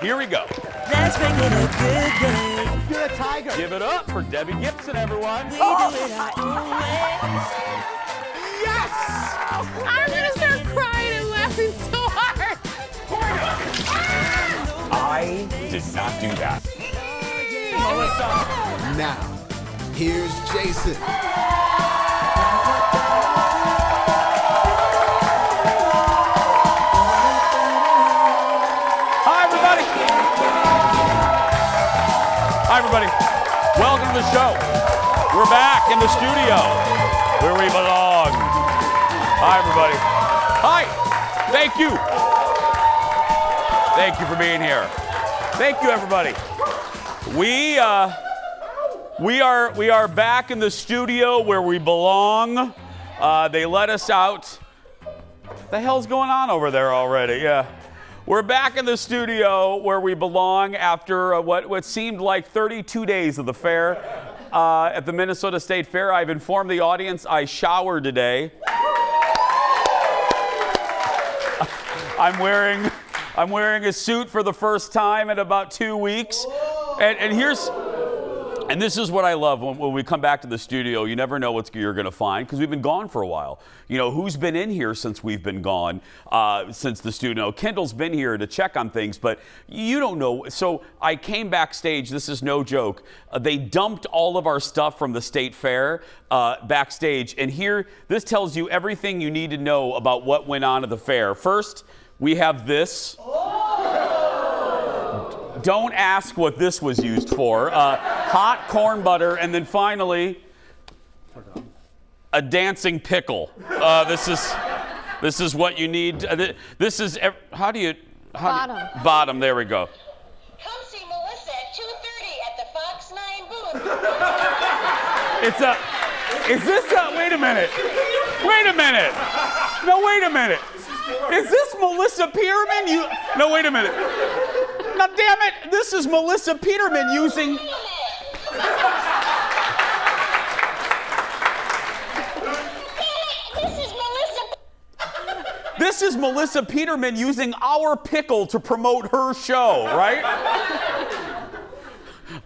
Here we go. Let's make it a good day. You're a tiger. Give it up for Debbie Gibson, everyone. We do it our own way. Yes! I'm gonna start crying and laughing so hard. I did not do that. Melissa. Now, here's Jason. Hi, everybody. Welcome to the show. We're back in the studio where we belong. Hi, everybody. Hi. Thank you. Thank you for being here. Thank you, everybody. We are back in the studio where we belong. They let us out. What the hell's going on over there already? Yeah. We're back in the studio where we belong after what seemed like 32 days of the fair at the Minnesota State Fair. I've informed the audience I showered today. I'm wearing a suit for the first time in about 2 weeks. And this is what I love when we come back to the studio. You never know what you're going to find because we've been gone for a while. You know, who's been in here since we've been gone, since the studio? Kendall's been here to check on things, but you don't know. So I came backstage. This is no joke. They dumped all of our stuff from the State Fair backstage. And here, this tells you everything you need to know about what went on at the fair. First, we have this. Don't ask what this was used for. Hot corn butter, and then finally, a dancing pickle. This is what you need. This is bottom. There we go. Come see Melissa at 2:30 at the Fox 9 booth. Wait a minute. No, wait a minute. Is this Melissa Peterman? No, wait a minute. Now, damn it, this is Melissa Peterman using... This is Melissa Peterman using our pickle to promote her show, right?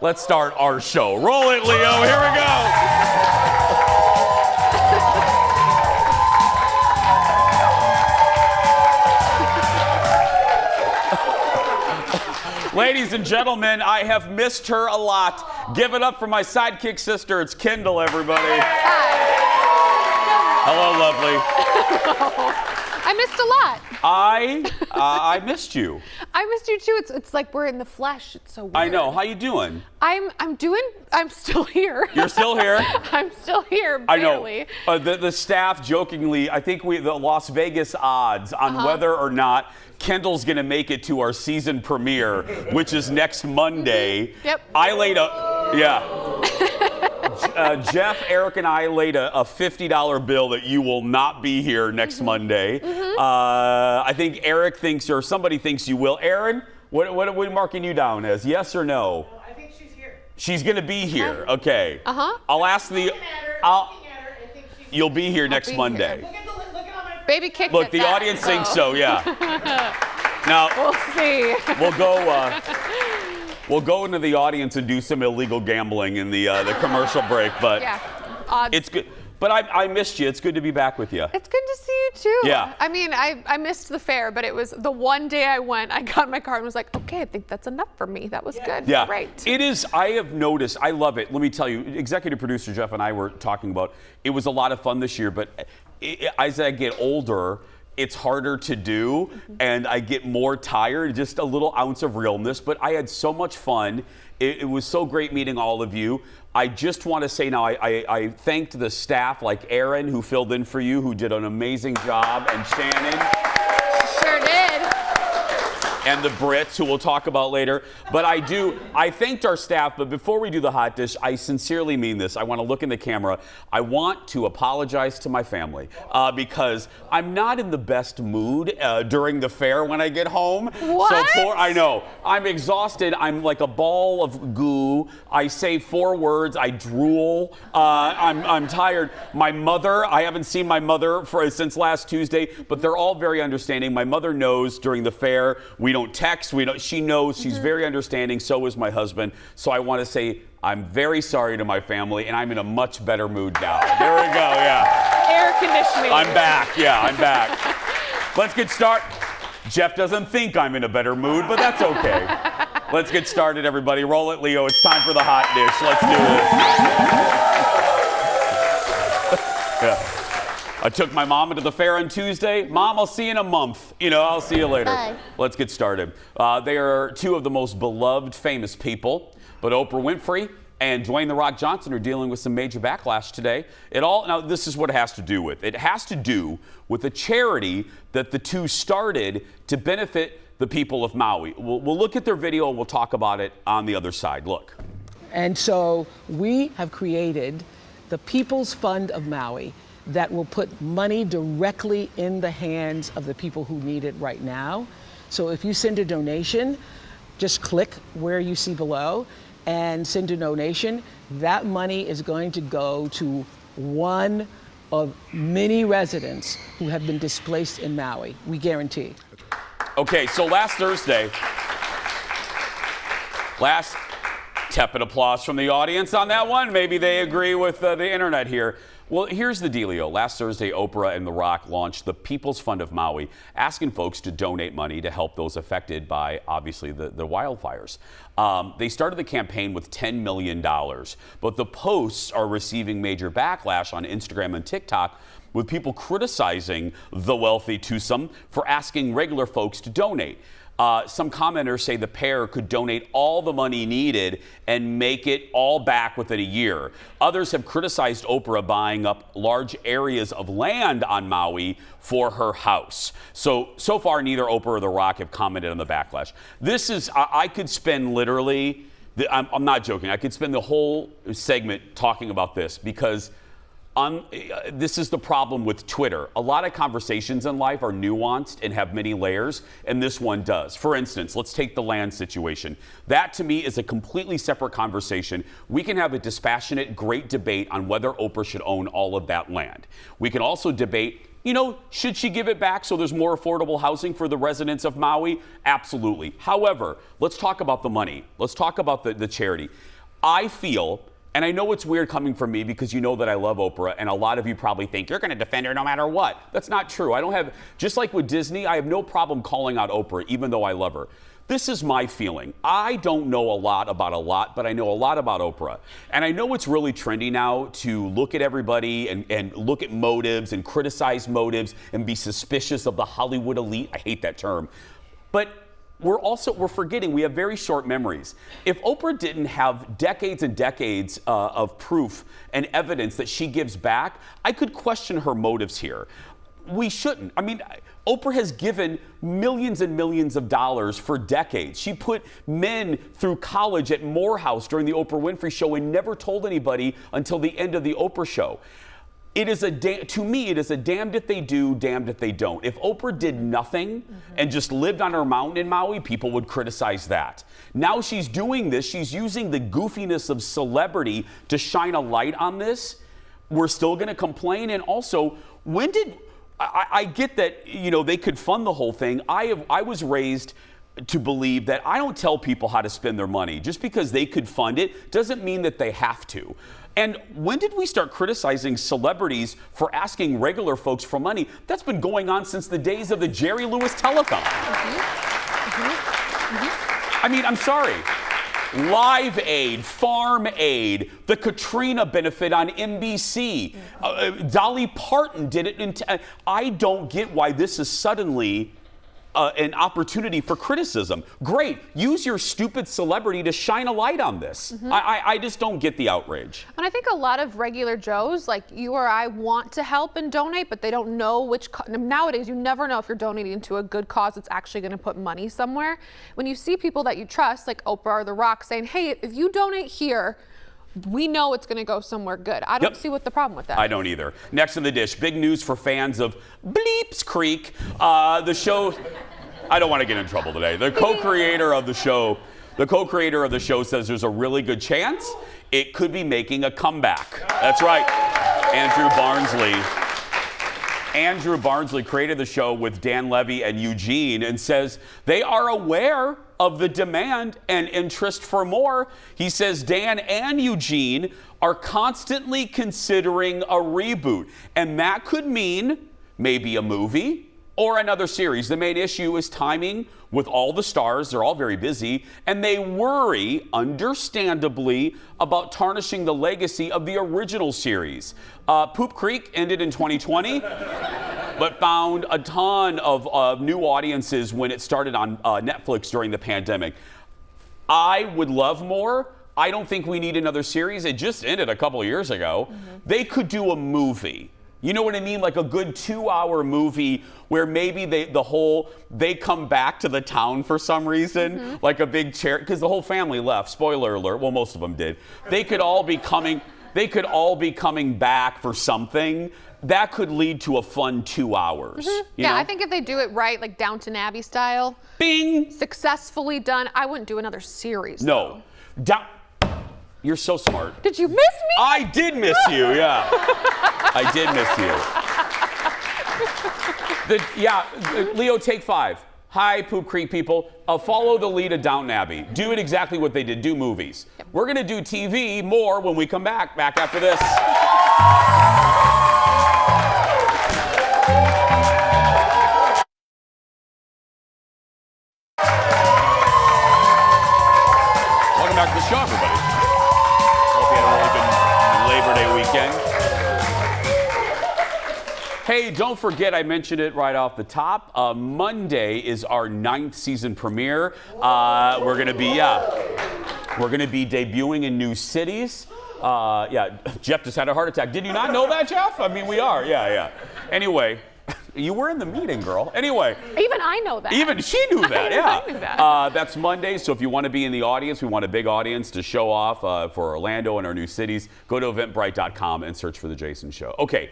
Let's start our show. Roll it, Leo. Here we go. Ladies and gentlemen, I have missed her a lot. Give it up for my sidekick sister. It's Kendall, everybody. Hello, lovely. I missed a lot. I missed you. I missed you too. It's like we're in the flesh. It's so weird. I know. How you doing? I'm still here. You're still here? I'm still here, barely. I know. The staff jokingly, I think the Las Vegas odds on whether or not Kendall's gonna make it to our season premiere, which is next Monday. Yep. I laid Jeff, Eric, and I laid a $50 bill that you will not be here next Monday. I think Eric thinks, or somebody thinks you will. Aaron, what are we marking you down as? Yes or no? I think she's here. She's gonna be here. Okay. Uh-huh. I'll ask the. Looking at her, looking at her, I think she's You'll be here next be Monday. here. Look at all my Baby kicked Look, it the back, audience thinks so. Yeah. Now We'll see. we'll go into the audience and do some illegal gambling in the commercial break, but Yeah. Odds. it's good. But I missed you. It's good to be back with you. It's good to see you too. Yeah. I mean, I missed the fair, but it was the one day I went, I got in my car and was like, okay, I think that's enough for me. That was good. Yeah, Great. it is. I have noticed. I love it. Let me tell you, executive producer Jeff and I were talking about. It was a lot of fun this year, but as I get older, it's harder to do, and I get more tired. Just a little ounce of realness, but I had so much fun. It was so great meeting all of you. I just want to say now, I thanked the staff like Aaron, who filled in for you, who did an amazing job, and Shannon. Sure did. And the Brits, who we'll talk about later. But I thanked our staff, but before we do the hot dish, I sincerely mean this. I want to look in the camera. I want to apologize to my family because I'm not in the best mood during the fair when I get home. What? I know. I'm exhausted. I'm like a ball of goo. I say 4 words. I drool. I'm tired. My mother, I haven't seen my mother since last Tuesday, but they're all very understanding. My mother knows during the fair, we We don't text. She knows. She's very understanding. So is my husband. So I want to say I'm very sorry to my family, and I'm in a much better mood now. There we go. Yeah. Air conditioning. I'm back. Yeah, I'm back. Let's get started. Jeff doesn't think I'm in a better mood, but that's okay. Let's get started, everybody. Roll it, Leo. It's time for the hot dish. Let's do this. Yeah. I took my mom into the fair on Tuesday. Mom, I'll see you in a month. I'll see you later. Bye. Let's get started. They are two of the most beloved, famous people, but Oprah Winfrey and Dwayne "The Rock" Johnson are dealing with some major backlash today. Now, this is what it has to do with. It has to do with a charity that the two started to benefit the people of Maui. We'll look at their video and we'll talk about it on the other side. Look. And so we have created the People's Fund of Maui that will put money directly in the hands of the people who need it right now. So if you send a donation, just click where you see below and send a donation. That money is going to go to one of many residents who have been displaced in Maui. We guarantee. Okay, so last Thursday, tepid applause from the audience on that one. Maybe they agree with the internet here. Well, here's the dealio. Last Thursday, Oprah and The Rock launched the People's Fund of Maui, asking folks to donate money to help those affected by, obviously, the wildfires. They started the campaign with $10 million, but the posts are receiving major backlash on Instagram and TikTok, with people criticizing the wealthy twosome for asking regular folks to donate. Some commenters say the pair could donate all the money needed and make it all back within a year. Others have criticized Oprah buying up large areas of land on Maui for her house. So far, neither Oprah or The Rock have commented on the backlash. I could spend literally, I'm not joking, I could spend the whole segment talking about this because this is the problem with Twitter. A lot of conversations in life are nuanced and have many layers, and this one does. For instance, let's take the land situation. That, to me, is a completely separate conversation. We can have a dispassionate, great debate on whether Oprah should own all of that land. We can also debate, should she give it back so there's more affordable housing for the residents of Maui? Absolutely. However, let's talk about the money. Let's talk about the charity. I feel, and I know it's weird coming from me because you know that I love Oprah, and a lot of you probably think you're going to defend her no matter what. That's not true. Just like with Disney, I have no problem calling out Oprah, even though I love her. This is my feeling. I don't know a lot about a lot, but I know a lot about Oprah. And I know it's really trendy now to look at everybody and look at motives and criticize motives and be suspicious of the Hollywood elite. I hate that term. But we're forgetting we have very short memories. If Oprah didn't have decades and decades of proof and evidence that she gives back, I could question her motives here. We shouldn't. I mean, Oprah has given millions and millions of dollars for decades. She put men through college at Morehouse during the Oprah Winfrey Show and never told anybody until the end of the Oprah Show. To me, it is a damned if they do, damned if they don't. If Oprah did nothing and just lived on her mountain in Maui, people would criticize that. Now she's doing this. She's using the goofiness of celebrity to shine a light on this. We're still going to complain. And also, I get that, they could fund the whole thing. I was raised to believe that I don't tell people how to spend their money. Just because they could fund it doesn't mean that they have to. And when did we start criticizing celebrities for asking regular folks for money? That's been going on since the days of the Jerry Lewis telethon. I mean, I'm sorry. Live Aid, Farm Aid, the Katrina benefit on NBC. Dolly Parton did it. I don't get why this is suddenly an opportunity for criticism. Great. Use your stupid celebrity to shine a light on this. I just don't get the outrage. And I think a lot of regular Joes, like you or I, want to help and donate, but they don't know which. Nowadays, you never know if you're donating to a good cause that's actually going to put money somewhere. When you see people that you trust, like Oprah or The Rock, saying, hey, if you donate here, we know it's going to go somewhere good. I don't see what the problem with that is. I don't either. Next in the dish, big news for fans of Bleeps Creek. The show, I don't want to get in trouble today. The co-creator of the show says there's a really good chance it could be making a comeback. That's right. Andrew Barnsley Andrew Barnsley created the show with Dan Levy and Eugene and says they are aware of the demand and interest for more. He says Dan and Eugene are constantly considering a reboot, and that could mean maybe a movie or another series. The main issue is timing with all the stars. They're all very busy, and they worry, understandably, about tarnishing the legacy of the original series. Poop Creek ended in 2020, but found a ton of new audiences when it started on Netflix during the pandemic. I would love more. I don't think we need another series. It just ended a couple of years ago. They could do a movie. You know what I mean? Like a good 2-hour movie where maybe they come back to the town for some reason, like a big chair, because the whole family left. Spoiler alert. Well, most of them did. They could all be coming back for something. That could lead to a fun 2 hours. You Yeah, know? I think if they do it right, like Downton Abbey style, Bing! successfully done, I wouldn't do another series. No. You're so smart. Did you miss me? I did miss you, yeah. I did miss you. Leo, take 5. Hi, Poop Creek people. Follow the lead of Downton Abbey. Do it exactly what they did. Do movies. We're going to do TV more when we come back after this. Welcome back to the show, everybody. Hope you had a really good Labor Day weekend. Hey, don't forget, I mentioned it right off the top. Monday is our 9th season premiere. We're gonna be debuting in new cities. Jeff just had a heart attack. Did you not know that, Jeff? I mean, we are. Yeah. Anyway, you were in the meeting, girl. Anyway. Even I know that. Even she knew that, yeah. I knew that. That's Monday, so if you want to be in the audience, we want a big audience to show off for Orlando and our new cities. Go to eventbrite.com and search for The Jason Show. Okay,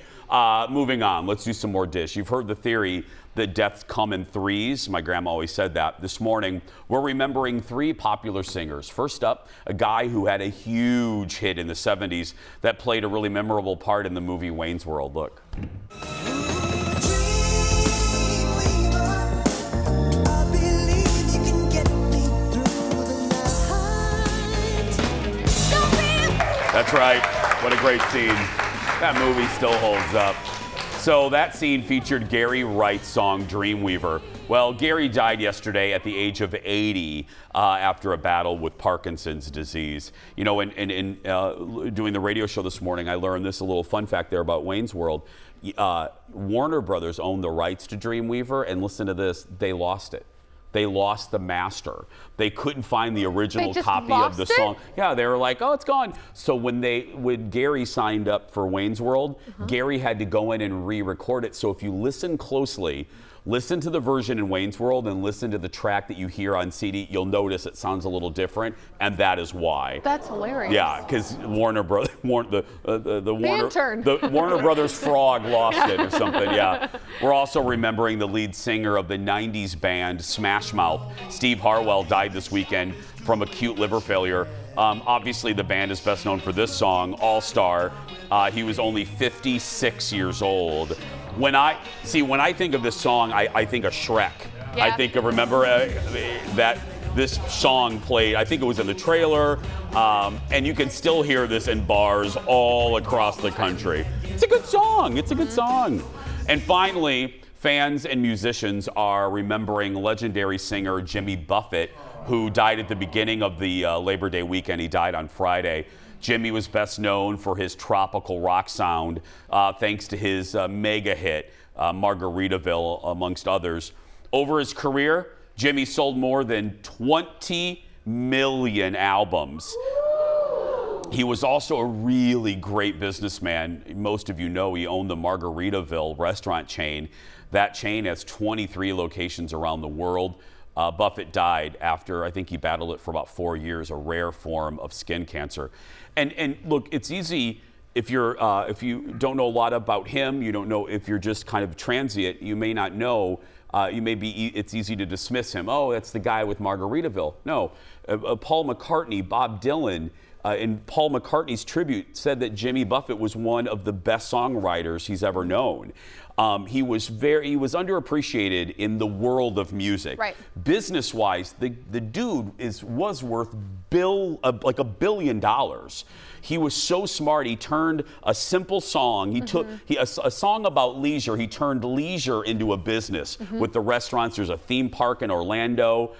moving on. Let's do some more dish. You've heard the theory that deaths come in threes. My grandma always said that. This morning, we're remembering 3 popular singers. First up, a guy who had a huge hit in the 70s that played a really memorable part in the movie Wayne's World. Look. That's right. What a great scene. That movie still holds up. So that scene featured Gary Wright's song Dreamweaver. Well, Gary died yesterday at the age of 80 after a battle with Parkinson's disease. You know, in doing the radio show this morning, I learned this, a little fun fact there about Wayne's World. Warner Brothers owned the rights to Dreamweaver, and listen to this, they lost it. They lost the master. They couldn't find the original copy of the song. Yeah, they were like, oh, it's gone. So when Gary signed up for Wayne's World, Gary had to go in and re-record it. So if you listen closely, listen to the version in Wayne's World and listen to the track that you hear on CD, you'll notice it sounds a little different, and that is why. That's hilarious. Yeah, because Warner Brothers, the Warner Brothers frog lost it or something. Yeah. We're also remembering the lead singer of the '90s band Smash Mouth. Steve Harwell died this weekend from acute liver failure. Obviously, the band is best known for this song, All Star. He was only 56 years old. When I think of this song, I think of Shrek. Yeah. I think of, remember that this song played, I think it was in the trailer, and you can still hear this in bars all across the country. It's a good song. It's a good song. And finally, fans and musicians are remembering legendary singer Jimmy Buffett, who died at the beginning of the Labor Day weekend. He died on Friday. Jimmy was best known for his tropical rock sound, thanks to his mega hit, Margaritaville, amongst others. Over his career, Jimmy sold more than 20 million albums. He was also a really great businessman. Most of you know he owned the Margaritaville restaurant chain. That chain has 23 locations around the world. Buffett died after, I think he battled it for about 4 years, a rare form of skin cancer. And look, it's easy if you don't know a lot about him, you don't know, if you're just kind of transient, you may not know, it's easy to dismiss him. Oh, that's the guy with Margaritaville. No, Paul McCartney, Bob Dylan, in Paul McCartney's tribute, said that Jimmy Buffett was one of the best songwriters he's ever known. He was underappreciated in the world of music. Right. Business-wise, the dude was worth like $1 billion. He was so smart. He turned a simple song. He took a song about leisure. He turned leisure into a business with the restaurants. There's a theme park in Orlando.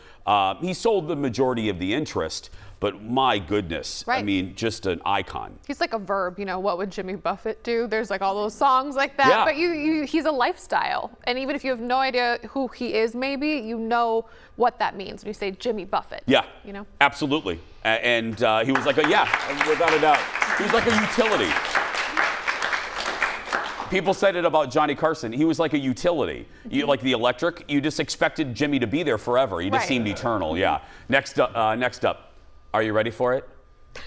He sold the majority of the interest. But my goodness, I Right. mean, just an icon. He's like a verb, you know, what would Jimmy Buffett do? There's like all those songs like that, Yeah. but he's a lifestyle. And even if you have no idea who he is, maybe, you know what that means when you say Jimmy Buffett. Yeah, You know? absolutely. And he was like without a doubt, he was like a utility. People said it about Johnny Carson. He was like a utility. You, like the electric, you just expected Jimmy to be there forever. He just Right. seemed eternal, yeah. Next up. Are you ready for it?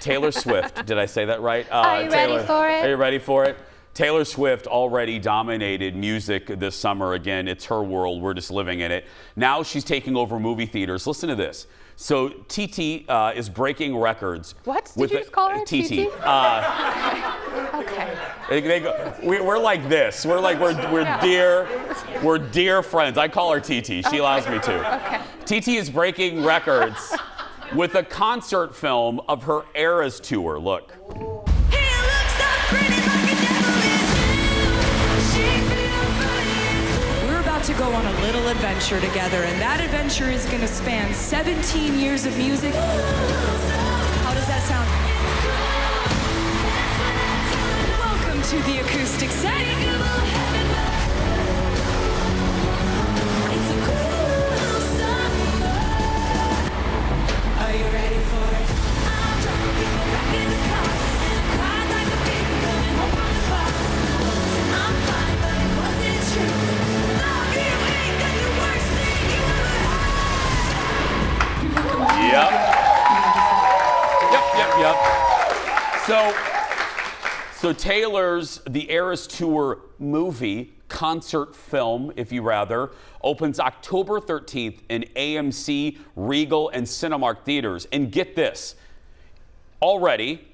Taylor Swift. Did I say that right? Are you ready for it? Are you ready for it? Taylor Swift already dominated music this summer. Again, it's her world. We're just living in it. Now she's taking over movie theaters. Listen to this. So TT is breaking records. What? Did you just call her TT? Okay. We're like this. We're dear friends. I call her TT. She allows me to. Okay. TT is breaking records with a concert film of her Eras tour. Look. We're about to go on a little adventure together, and that adventure is going to span 17 years of music. How does that sound? Welcome to the acoustic setting. It's a cool song. Are you ready for it? I'm drunk in the back of the car, and I cried like a baby coming home from the bar. Said I'm fine, but it wasn't true. Love you ain't got the worst thing you ever had. Yep. So Taylor's The Eras Tour movie, concert film, if you rather, opens October 13th in AMC, Regal, and Cinemark theaters. And get this, already,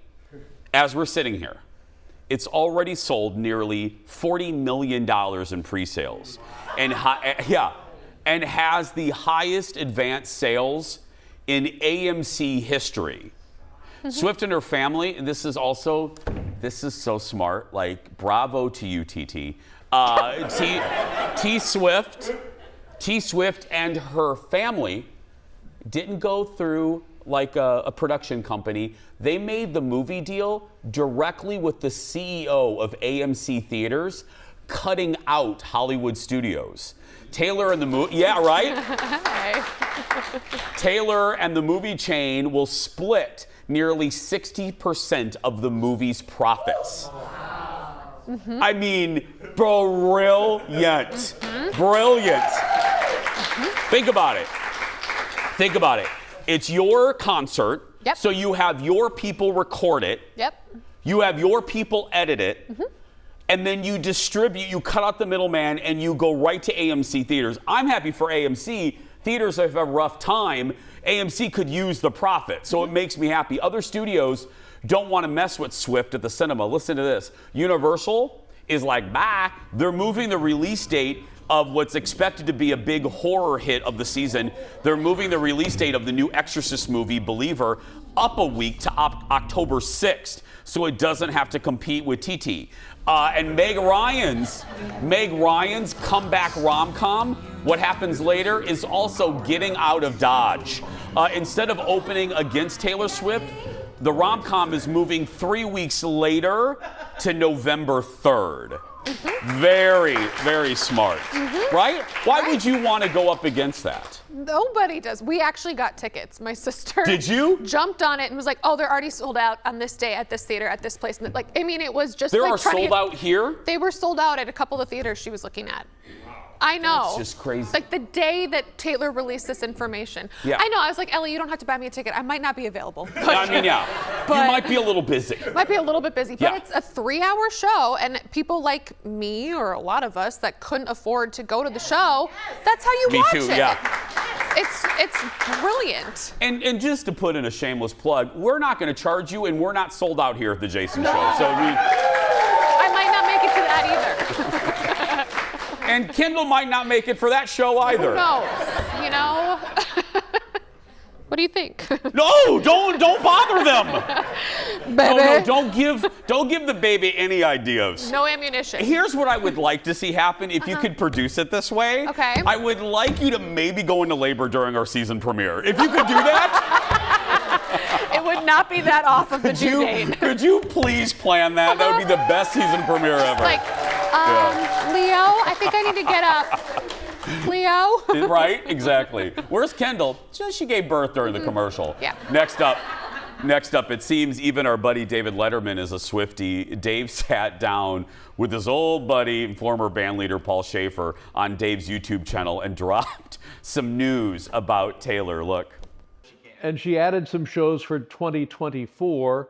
as we're sitting here, it's already sold nearly $40 million in pre-sales. And and has the highest advanced sales in AMC history. Swift and her family, and this is so smart, like bravo to you, TT. T Swift and her family didn't go through like a production company. They made the movie deal directly with the CEO of AMC Theaters, cutting out Hollywood studios. Taylor and the movie, yeah, right? Taylor and the movie chain will split nearly 60% of the movie's profits. I mean, brilliant. Brilliant. Think about it. It's your concert, Yep. so you have your people record it. Yep. You have your people edit it. And then you distribute, you cut out the middleman, and you go right to AMC theaters. I'm happy for AMC. Theaters have a rough time. AMC could use the profit, so it makes me happy. Other studios don't want to mess with Swift at the cinema. Listen to this. Universal is like, bye. They're moving the release date of what's expected to be a big horror hit of the season. They're moving the release date of the new Exorcist movie, Believer, up a week to October 6th, so it doesn't have to compete with TT. And Meg Ryan's comeback rom-com, What Happens Later, is also getting out of Dodge. Instead of opening against Taylor Swift, the rom-com is moving 3 weeks later to November 3rd. Very, very smart, right? Why would you want to go up against that? Nobody does. We actually got tickets. My sister Did you? jumped on it and was like, "Oh, they're already sold out on this day at this theater at this place." And like, I mean, it was just There like are trying to sold get- out here? They were sold out at a couple of theaters she was looking at. I know. That's just crazy. Like the day that Taylor released this information. Yeah. I know. I was like, Ellie, you don't have to buy me a ticket. I might not be available. I mean, yeah. But- You might be a little busy. Might be a little bit busy, but Yeah. it's a 3-hour show, and people like me or a lot of us that couldn't afford to go to the show, that's how you Me watch too, it. yeah. It's brilliant. And just to put in a shameless plug, we're not going to charge you, and we're not sold out here at the Jason Show. So I might not make it to that either. and Kendall might not make it for that show either. Who knows? You know? What do you think? No, don't bother them. Baby. Don't give the baby any ideas. No ammunition. Here's what I would like to see happen if you could produce it this way. Okay. I would like you to maybe go into labor during our season premiere. If you could do that, It would not be that off of the due date. could you please plan that? That would be the best season premiere ever. Like, Leo, I think I need to get up. Leo? Right? Exactly. Where's Kendall? She gave birth during the commercial. Yeah. Next up, it seems even our buddy David Letterman is a Swiftie. Dave sat down with his old buddy and former band leader Paul Schaefer on Dave's YouTube channel and dropped some news about Taylor. Look. And she added some shows for 2024,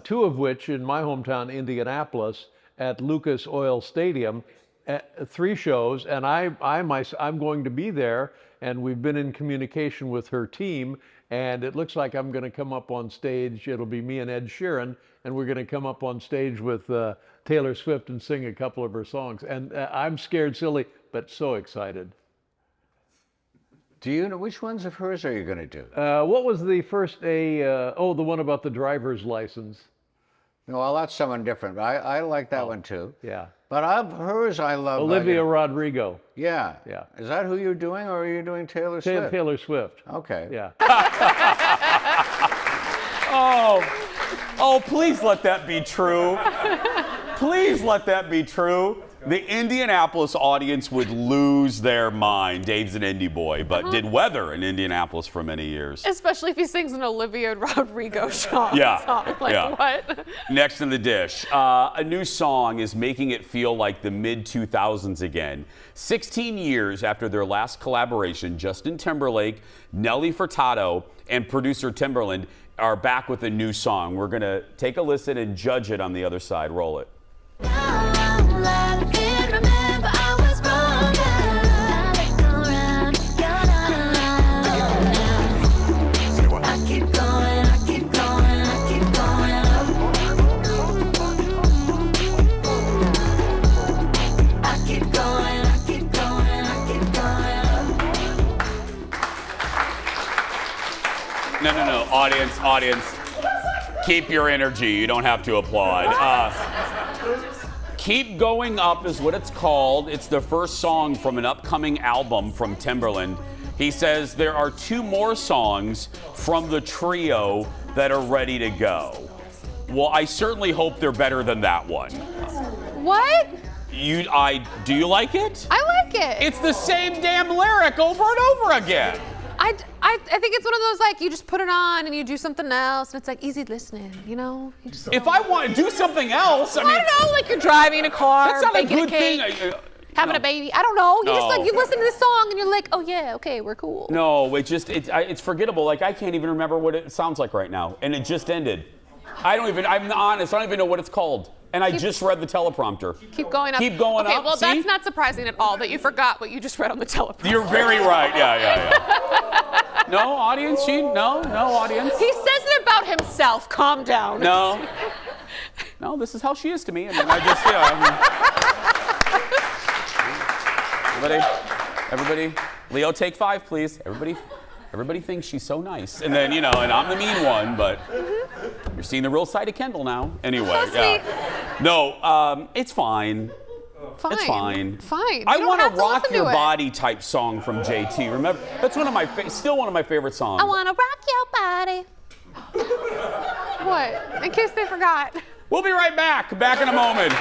two of which in my hometown, Indianapolis, at Lucas Oil Stadium. 3 shows, and I'm going to be there, and we've been in communication with her team, and it looks like I'm going to come up on stage. It'll be me and Ed Sheeran, and we're going to come up on stage with Taylor Swift and sing a couple of her songs. And I'm scared silly, but so excited. Do you know which ones of hers are you going to do? What was the first the one about the driver's license. No, well, that's someone different. I like that one too. Yeah. But of hers, I love Olivia Rodrigo. Yeah. Yeah. Is that who you're doing, or are you doing Taylor Swift? Taylor Swift. Okay. Yeah. Oh, please let that be true. Please let that be true. The Indianapolis audience would lose their mind. Dave's an indie boy, but did weather in Indianapolis for many years. Especially if he sings an Olivia Rodrigo song. Yeah, Like, yeah. what? Next in the dish, a new song is making it feel like the mid-2000s again. 16 years after their last collaboration, Justin Timberlake, Nelly Furtado, and producer Timbaland are back with a new song. We're going to take a listen and judge it on the other side. Roll it. No. Audience. Keep your energy. You don't have to applaud. Keep Going Up is what it's called. It's the first song from an upcoming album from Timbaland. He says there are 2 more songs from the trio that are ready to go. Well, I certainly hope they're better than that one. What? Do you like it? I like it. It's the same damn lyric over and over again. I think it's one of those, like, you just put it on and you do something else, and it's like easy listening, you know? You just, If I want to do something else, I mean, I don't know, like you're driving in a car, that's not a baking good cake, thing. having No. a baby. I don't know. You just No. like, you listen to the song and you're like, oh yeah, okay, we're cool. No, it's forgettable. Like, I can't even remember what it sounds like right now, and it just ended. I'm honest, I don't even know what it's called. And I just read the teleprompter. Keep going up. Keep going okay, up. well, See? that's not surprising at all that you forgot what you just read on the teleprompter. You're very right. Yeah. No, audience? No, audience. He says it about himself. Calm down. No, this is how she is to me. I mean, everybody, Leo, take 5, please. Everybody thinks she's so nice. And then, and I'm the mean one, but you're seeing the real side of Kendall now. Anyway, So sweet. No, it's fine. Fine. It's fine. Fine. I You don't want have a to rock listen your to it. body type song from JT. Remember, that's still one of my favorite songs. I want to rock your body. What? In case they forgot. We'll be right back. Back in a moment.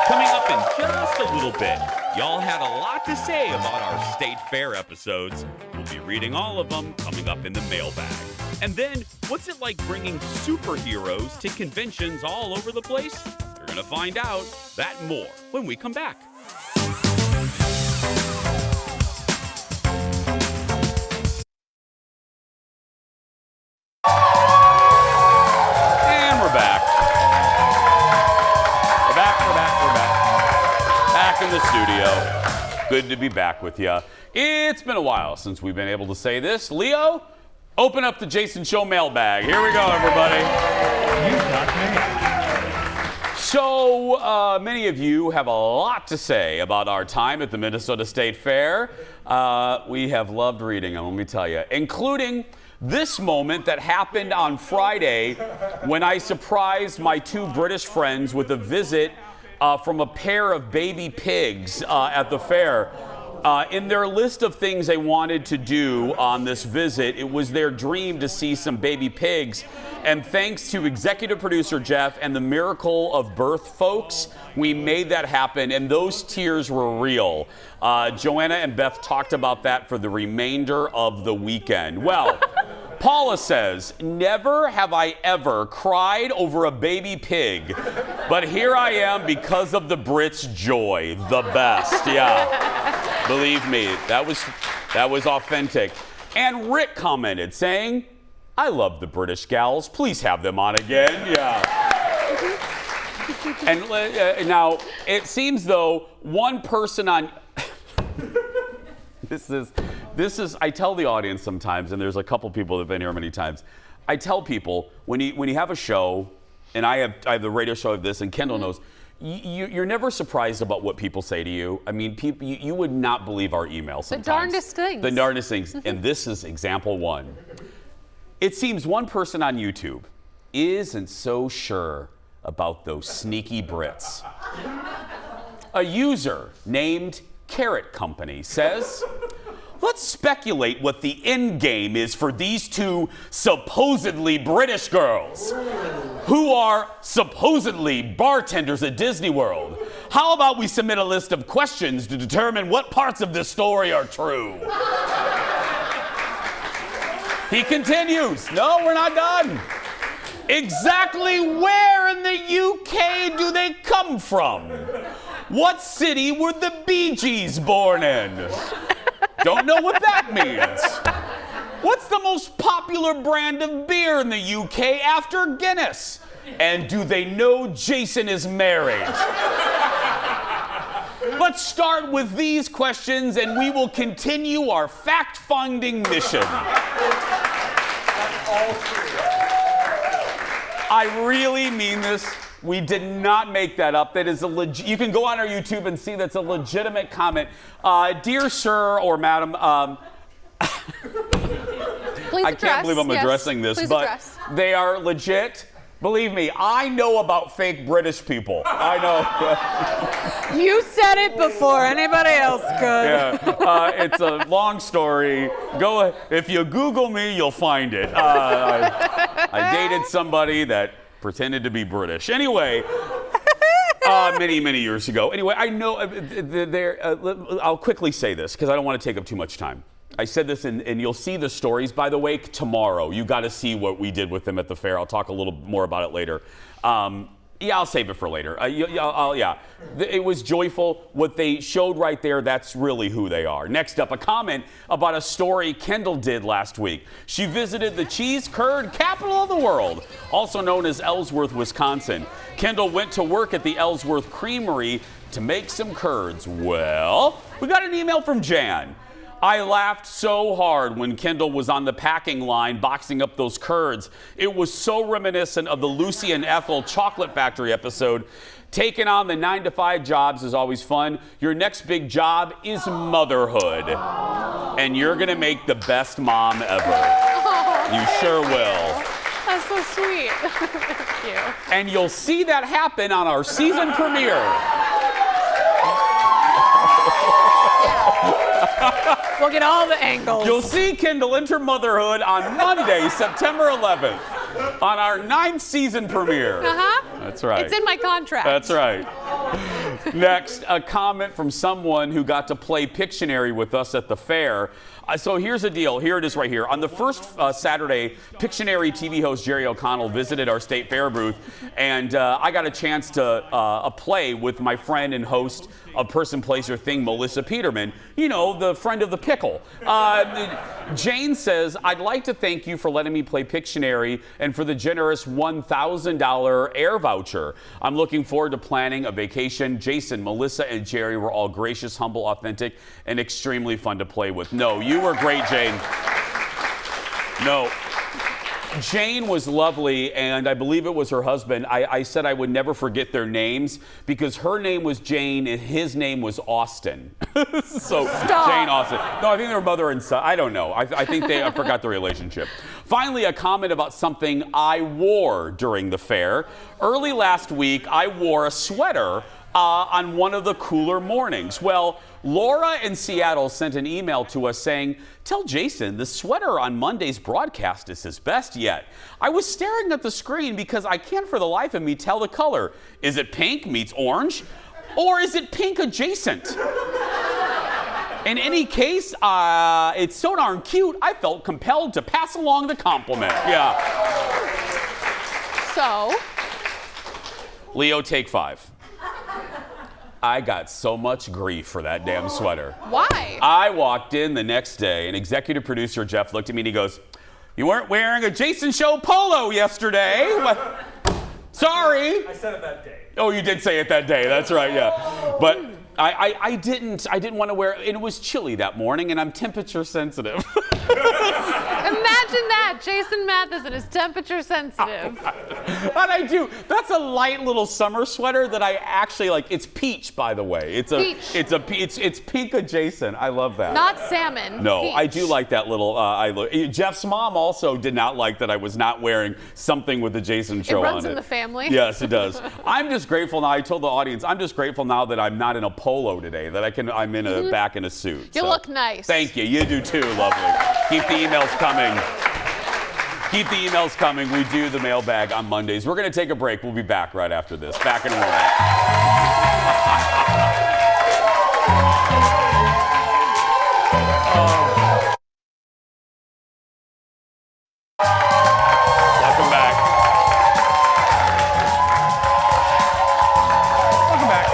Coming up in just a little bit, y'all had a lot to say about our State Fair episodes. We'll be reading all of them coming up in the mailbag. And then, what's it like bringing superheroes to conventions all over the place? You're going to find out that and more when we come back. And we're back. We're back. Good to be back with you. It's been a while since we've been able to say this. Leo, open up the Jason Show mailbag. Here we go, everybody. So many of you have a lot to say about our time at the Minnesota State Fair. We have loved reading them, let me tell you, including this moment that happened on Friday when I surprised my two British friends with a visit from a pair of baby pigs at the fair. In their list of things they wanted to do on this visit, it was their dream to see some baby pigs. And thanks to executive producer Jeff and the Miracle of Birth folks, we made that happen, and those tears were real. Joanna and Beth talked about that for the remainder of the weekend. Well, Paula says, never have I ever cried over a baby pig, but here I am because of the Brits' joy. The best, yeah. Believe me, that was authentic. And Rick commented saying, I love the British gals. Please have them on again. Yeah. And now, it seems though, one person on... This is, I tell the audience sometimes, and there's a couple people that have been here many times. I tell people, when you have a show, and I have the radio show of this, and Kendall knows, you're never surprised about what people say to you. I mean, people, you would not believe our emails sometimes. The darndest things. The darndest things. And this is example one. It seems one person on YouTube isn't so sure about those sneaky Brits. A user named Carrot Company says, let's speculate what the end game is for these two supposedly British girls who are supposedly bartenders at Disney World. How about we submit a list of questions to determine what parts of this story are true? He continues, no, we're not done. Exactly where in the UK do they come from? What city were the Bee Gees born in? Don't know what that means. What's the most popular brand of beer in the UK after Guinness? And do they know Jason is married? Let's start with these questions and we will continue our fact-finding mission. I really mean this. We did not make that up. That is you can go on our YouTube and see that's a legitimate comment. Dear sir or madam, Please I can't believe I'm addressing this, but they are legit. Believe me, I know about fake British people. I know. You said it before anybody else could. Yeah, it's a long story. Go if you Google me, you'll find it. I dated somebody that pretended to be British. Anyway, many years ago. Anyway, I know. I'll quickly say this because I don't want to take up too much time. I said this, and you'll see the stories, by the way, tomorrow. You got to see what we did with them at the fair. I'll talk a little more about it later. Yeah, I'll save it for later. Yeah. It was joyful. What they showed right there, that's really who they are. Next up, a comment about a story Kendall did last week. She visited the cheese curd capital of the world, also known as Ellsworth, Wisconsin. Kendall went to work at the Ellsworth Creamery to make some curds. Well, we got an email from Jan. I laughed so hard when Kendall was on the packing line boxing up those curds. It was so reminiscent of the Lucy and Ethel Chocolate Factory episode. Taking on the 9-to-5 jobs is always fun. Your next big job is motherhood. And you're going to make the best mom ever. You sure will. That's so sweet. Thank you. And you'll see that happen on our season premiere. We'll get all the angles. You'll see Kendall enter motherhood on Monday, September 11th, on our 9th season premiere. That's right. It's in my contract. That's right. Next, a comment from someone who got to play Pictionary with us at the fair. So here's the deal. Here it is right here. On the first Saturday, Pictionary TV host Jerry O'Connell visited our state fair booth, and I got a chance to play with my friend and host of Person, Place, or Thing, Melissa Peterman. You know, the friend of the pickle. Jane says, I'd like to thank you for letting me play Pictionary and for the generous $1,000 air voucher. I'm looking forward to planning a vacation. Jason Jason, Melissa, and Jerry were all gracious, humble, authentic, and extremely fun to play with. No, you were great, Jane. No. Jane was lovely, and I believe it was her husband. I said I would never forget their names because her name was Jane and his name was Austin. So Jane Austin. No, I think they were mother and son. I don't know. I think I forgot the relationship. Finally, a comment about something I wore during the fair. Early last week, I wore a sweater on one of the cooler mornings. Well, Laura in Seattle sent an email to us saying, "Tell Jason the sweater on Monday's broadcast is his best yet." I was staring at the screen because I can't for the life of me tell the color. Is it pink meets orange? Or is it pink adjacent? In any case, it's so darn cute, I felt compelled to pass along the compliment. Yeah. So, Leo, take 5. I got so much grief for that damn sweater. why? I walked in the next day, and executive producer Jeff looked at me and he goes, "You weren't wearing a Jason Show polo yesterday." What? Sorry. I said it that day. Oh, you did say it that day. That's right, yeah. But I didn't want to wear it. And it was chilly that morning, and I'm temperature sensitive. Imagine that. Jason Matheson is temperature sensitive. And I do. That's a light little summer sweater that I actually like. It's peach, by the way. Peach. It's pink adjacent. I love that. Not salmon. No, peach. I do like that little. Jeff's mom also did not like that I was not wearing something with the Jason Show on it. It runs in the family. Yes, it does. I'm just grateful now. I told the audience, I'm just grateful now that I'm not in a polo today. That I'm in a back in a suit. You look nice. Thank you. You do too. Lovely. Keep the emails coming. Keep the emails coming. We do the mailbag on Mondays. We're going to take a break. We'll be back right after this. Back in a Welcome back. Welcome back.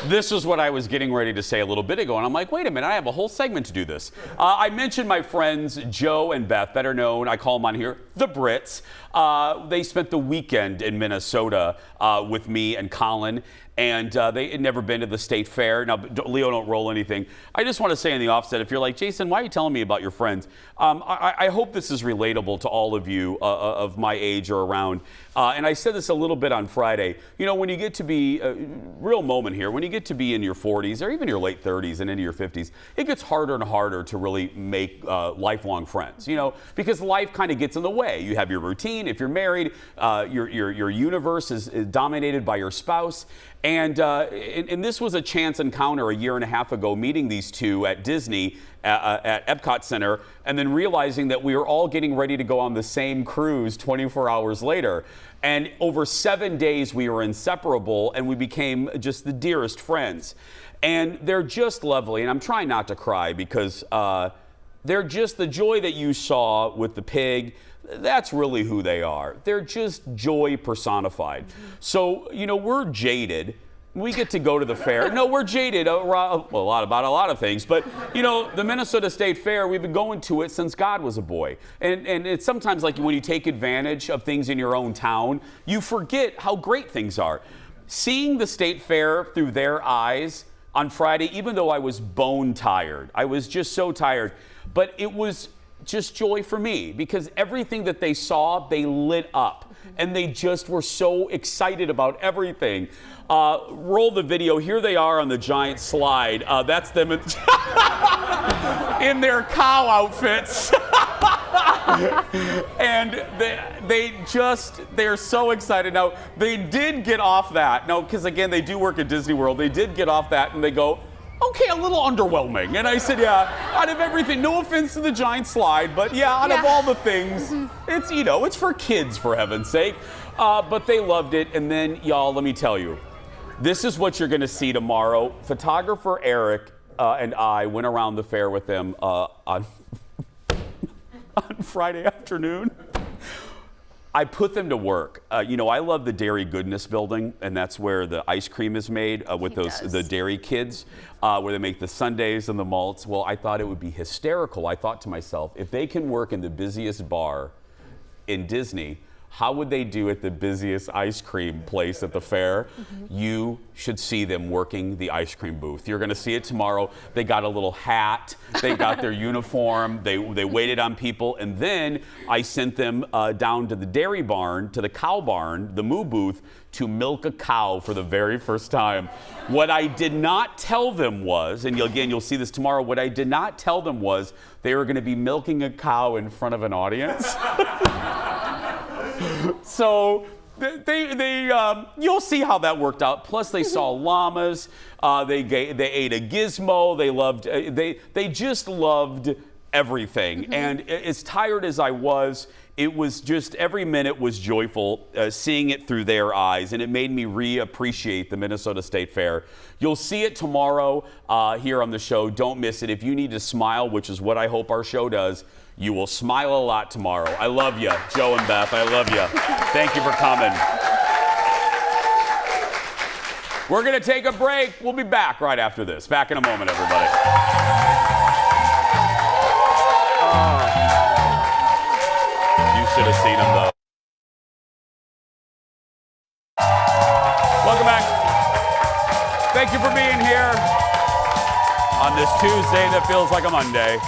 This is what I was getting ready to say a little bit ago, and I'm like, wait a minute, I have a whole segment to do this. I mentioned my friends Joe and Beth, better known, I call them on here, the Brits. They spent the weekend in Minnesota with me and Colin, and they had never been to the state fair. Now, Leo, don't roll anything. I just want to say in the offset, if you're like, Jason, why are you telling me about your friends? I hope this is relatable to all of you of my age or around. And I said this a little bit on Friday. You know, when you get to be, real moment here, when you get to be in your 40s or even your late 30s and into your 50s, it gets harder and harder to really make lifelong friends, you know, because life kind of gets in the way. You have your routine. If you're married, your universe is dominated by your spouse. And this was a chance encounter a year and a half ago, meeting these two at Disney at Epcot Center, and then realizing that we were all getting ready to go on the same cruise 24 hours later. And over 7 days, we were inseparable, and we became just the dearest friends. And they're just lovely, and I'm trying not to cry because they're just the joy that you saw with the pig. That's really who they are. They're just joy personified. So, you know, we're jaded. We get to go to the fair. No, we're jaded about a lot of things. But, you know, the Minnesota State Fair, we've been going to it since God was a boy. And it's sometimes like when you take advantage of things in your own town, you forget how great things are. Seeing the State Fair through their eyes on Friday, even though I was bone tired, I was just so tired, but it was just joy for me because everything that they saw, they lit up and they just were so excited about everything. Roll the video. Here they are on the giant slide. That's them in their cow outfits. And they're so excited. Now, they did get off that. No, because again, they do work at Disney World. They did get off that and they go, okay, a little underwhelming. And I said, yeah, out of everything, no offense to the giant slide, but yeah, out of all the things, it's, you know, it's for kids, for heaven's sake. But they loved it. And then, y'all, let me tell you, this is what you're going to see tomorrow. Photographer Eric and I went around the fair with them on Friday afternoon. I put them to work. You know, I love the Dairy Goodness building, and that's where the ice cream is made with the dairy kids, where they make the sundaes and the malts. Well, I thought it would be hysterical. I thought to myself, if they can work in the busiest bar in Disney, how would they do at the busiest ice cream place at the fair? You should see them working the ice cream booth. You're going to see it tomorrow. They got a little hat. They got their uniform. They waited on people. And then I sent them down to the dairy barn, to the cow barn, the moo booth, to milk a cow for the very first time. What I did not tell them was, and you'll see this tomorrow, what I did not tell them was they were going to be milking a cow in front of an audience. So you'll see how that worked out. Plus, they saw llamas. They ate a gizmo. They just loved everything. And as tired as I was, it was just every minute was joyful, seeing it through their eyes, and it made me reappreciate the Minnesota State Fair. You'll see it tomorrow here on the show. Don't miss it. If you need to smile, which is what I hope our show does, you will smile a lot tomorrow. I love you, Joe and Beth. I love you. Thank you for coming. We're going to take a break. We'll be back right after this. Back in a moment, everybody. You should have seen him, though. Welcome back. Thank you for being here on this Tuesday that feels like a Monday.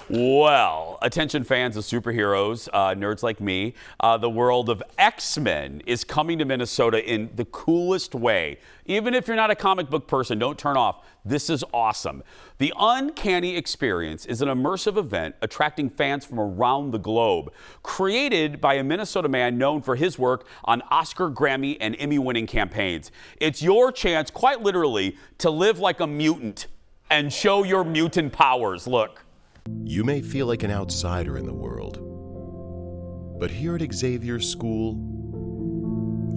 Well, attention fans of superheroes, nerds like me, the world of X-Men is coming to Minnesota in the coolest way. Even if you're not a comic book person, don't turn off. This is awesome. The Uncanny Experience is an immersive event attracting fans from around the globe, created by a Minnesota man known for his work on Oscar, Grammy, and Emmy-winning campaigns. It's your chance, quite literally, to live like a mutant and show your mutant powers. Look. You may feel like an outsider in the world, but here at Xavier School,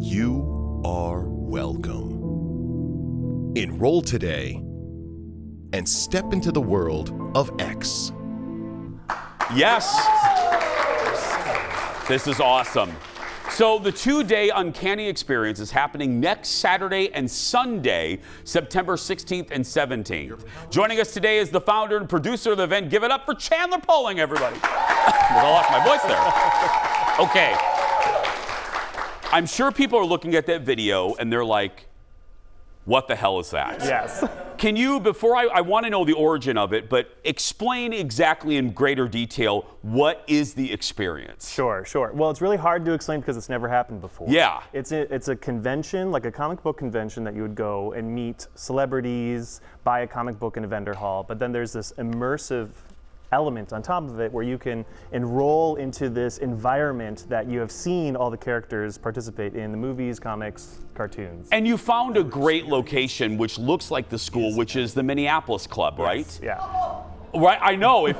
you are welcome. Enroll today and step into the world of X. Yes. This is awesome. So the two-day Uncanny Experience is happening next Saturday and Sunday, September 16th and 17th. Joining us today is the founder and producer of the event. Give it up for Chandler Poling, everybody. I lost my voice there. Okay. I'm sure people are looking at that video and they're like, what the hell is that? Yes. Can you, before I want to know the origin of it, but explain exactly in greater detail what is the experience? Sure. Well, it's really hard to explain because it's never happened before. Yeah. It's a convention, like a comic book convention that you would go and meet celebrities, buy a comic book in a vendor hall, but then there's this immersive element on top of it where you can enroll into this environment that you have seen all the characters participate in the movies, comics, cartoons. And you found a great location which looks like the school, which is the Minneapolis Club, right? Yes, yeah. Right, I know. If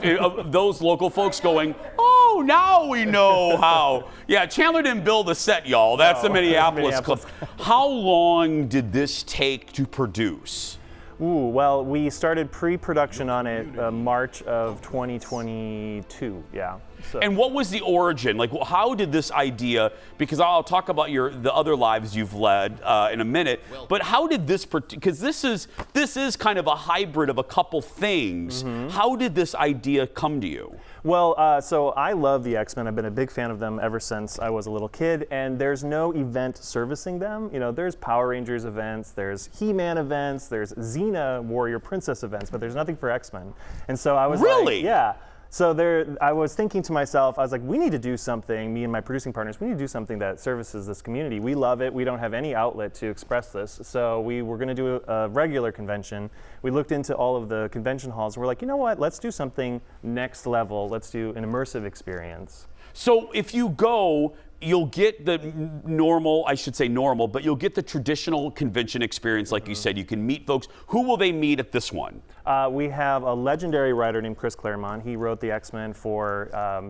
those local folks going, oh, now we know how. Yeah, Chandler didn't build a set, y'all. That's the Minneapolis Club. How long did this take to produce? Well, we started pre-production on it March of 2022, yeah. So. And what was the origin? Like, how did this idea, because I'll talk about the other lives you've led in a minute, but how did this, because this is kind of a hybrid of a couple things. How did this idea come to you? Well, so I love the X-Men. I've been a big fan of them ever since I was a little kid, and there's no event servicing them. You know, there's Power Rangers events, there's He-Man events, there's Xena Warrior Princess events, but there's nothing for X-Men. And so I was really? like, yeah. So I was thinking to myself, I was like, we need to do something, me and my producing partners, we need to do something that services this community. We love it. We don't have any outlet to express this. So we were going to do a regular convention. We looked into all of the convention halls. And we're like, you know what? Let's do something next level. Let's do an immersive experience. So if you go, you'll get the normal, I should say normal, but you'll get the traditional convention experience, like you said. You can meet folks. Who will they meet at this one? We have a legendary writer named Chris Claremont. He wrote the X-Men for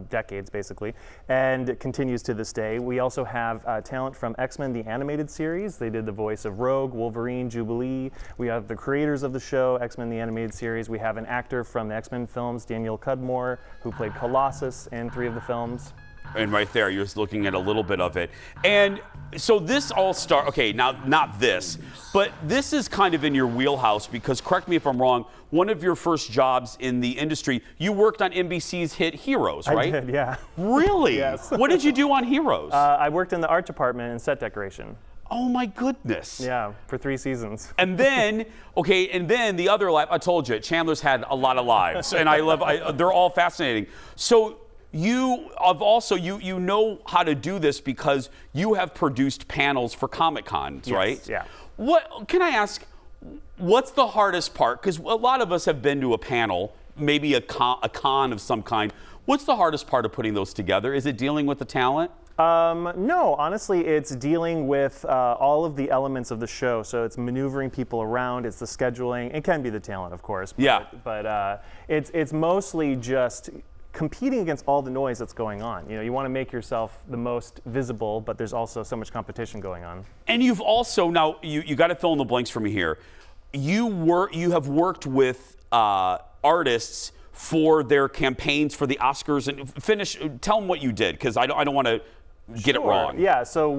decades, basically, and it continues to this day. We also have talent from X-Men, the animated series. They did the voice of Rogue, Wolverine, Jubilee. We have the creators of the show, X-Men, the animated series. We have an actor from the X-Men films, Daniel Cudmore, who played Colossus in 3 of the films. And right there, you're just looking at a little bit of it. And so this all okay, now not this, but this is kind of in your wheelhouse because, correct me if I'm wrong, one of your first jobs in the industry, you worked on NBC's hit Heroes, right? I did, yeah. Really? Yes. What did you do on Heroes? I worked in the art department and set decoration. Oh my goodness. Yeah, for 3 seasons. And then, okay, and then the other life, I told you, Chandler's had a lot of lives, and they're all fascinating. So you have also, you know how to do this because you have produced panels for Comic Cons, Yes, right? yeah. What, can I ask, what's the hardest part? Because a lot of us have been to a panel, maybe a con of some kind. What's the hardest part of putting those together? Is it dealing with the talent? No, honestly, it's dealing with all of the elements of the show. So it's maneuvering people around, it's the scheduling. It can be the talent, of course. But, Yeah. But it's mostly just competing against all the noise that's going on. You know, you want to make yourself the most visible, but there's also so much competition going on. And you've also, now, you got to fill in the blanks for me here. You have worked with artists for their campaigns for the Oscars, and tell them what you did, because I don't want to get it wrong. Yeah, so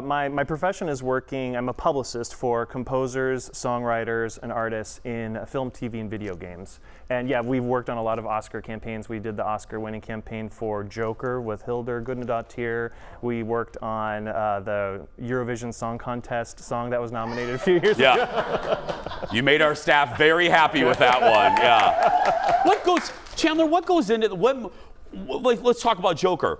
my profession is working, I'm a publicist for composers, songwriters, and artists in film, TV, and video games. And yeah, we've worked on a lot of Oscar campaigns. We did the Oscar-winning campaign for Joker with Hildur Guðnadóttir. We worked on the Eurovision Song Contest song that was nominated a few years ago. Yeah. You made our staff very happy with that one, yeah. Chandler, what goes into, let's talk about Joker.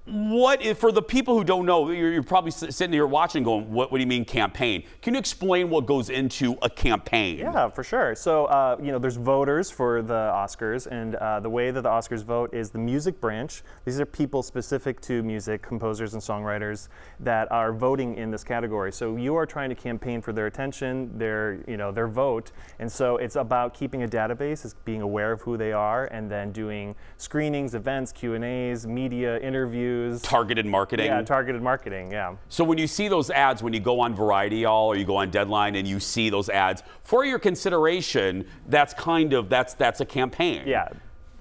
What if, for the people who don't know, you're probably sitting here watching going, what do you mean campaign? Can you explain what goes into a campaign? Yeah, for sure. So, there's voters for the Oscars, and the way that the Oscars vote is the music branch. These are people specific to music, composers and songwriters, that are voting in this category. So you are trying to campaign for their attention, their vote, and so it's about keeping a database, it's being aware of who they are, and then doing screenings, events, Q&As, media, interviews. Targeted marketing? Yeah, targeted marketing, yeah. So when you see those ads, when you go on Variety, y'all, or you go on Deadline and you see those ads, for your consideration, that's a campaign. Yeah.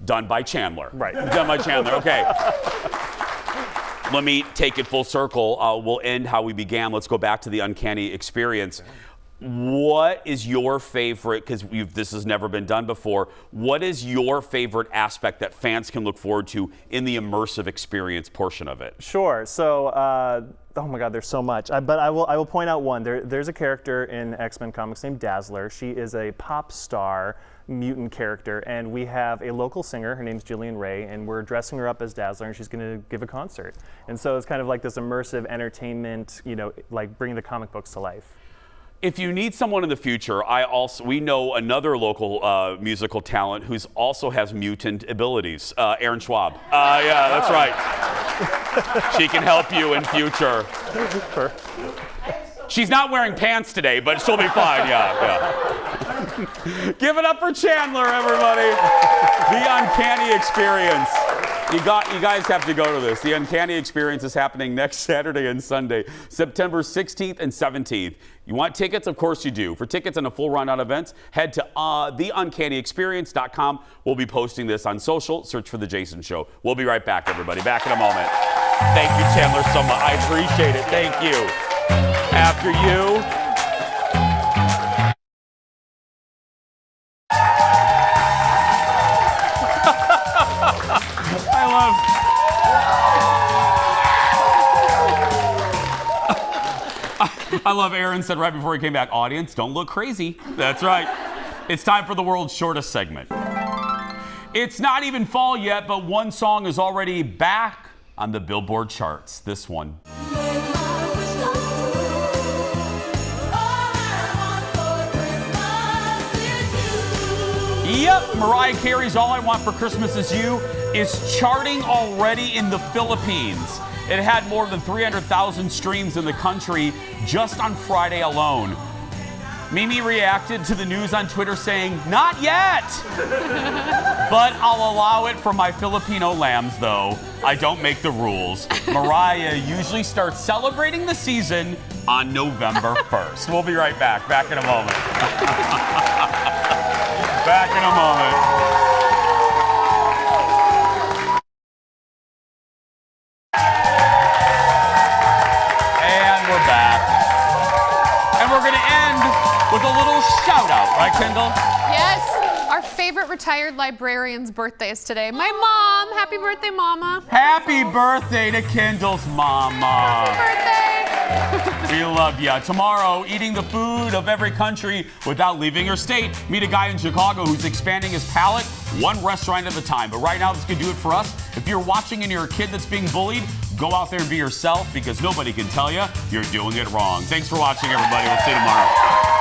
Done by Chandler. Right. Done by Chandler, okay. Let me take it full circle. We'll end how we began. Let's go back to the Uncanny Experience. What is your favorite, because this has never been done before, what is your favorite aspect that fans can look forward to in the immersive experience portion of it? Sure. So, oh my God, there's so much. But I will point out one. There's a character in X-Men comics named Dazzler. She is a pop star mutant character, and we have a local singer. Her name's Jillian Ray, and we're dressing her up as Dazzler, and she's going to give a concert. And so it's kind of like this immersive entertainment, like bringing the comic books to life. If you need someone in the future, we know another local musical talent who also has mutant abilities, Aaron Schwab. Yeah, that's right. She can help you in future. She's not wearing pants today, but she'll be fine. Yeah. Give it up for Chandler, everybody. The Uncanny Experience. You guys have to go to this. The Uncanny Experience is happening next Saturday and Sunday, September 16th and 17th. You want tickets? Of course you do. For tickets and a full rundown events, head to theuncannyexperience.com. We'll be posting this on social. Search for The Jason Show. We'll be right back, everybody. Back in a moment. Thank you, Chandler, so much. I appreciate it. Thank you. After you. I love Aaron said right before he came back, audience, don't look crazy. That's right. It's time for the world's shortest segment. It's not even fall yet, but one song is already back on the Billboard charts. This one. Yep, Mariah Carey's All I Want for Christmas Is You is charting already in the Philippines. It had more than 300,000 streams in the country just on Friday alone. Mimi reacted to the news on Twitter saying, "Not yet!" But I'll allow it for my Filipino lambs, though. I don't make the rules. Mariah usually starts celebrating the season on November 1st. We'll be right back. Back in a moment. Back in a moment. little shout out, right, Kendall? Yes. Our favorite retired librarian's birthday is today. My mom. Happy birthday, Mama. Happy birthday to Kendall's mama. Birthday. We love ya. Tomorrow, eating the food of every country without leaving your state. Meet a guy in Chicago who's expanding his palate one restaurant at a time. But right now, this could do it for us. If you're watching and you're a kid that's being bullied, go out there and be yourself because nobody can tell you you're doing it wrong. Thanks for watching, everybody. We'll see you tomorrow.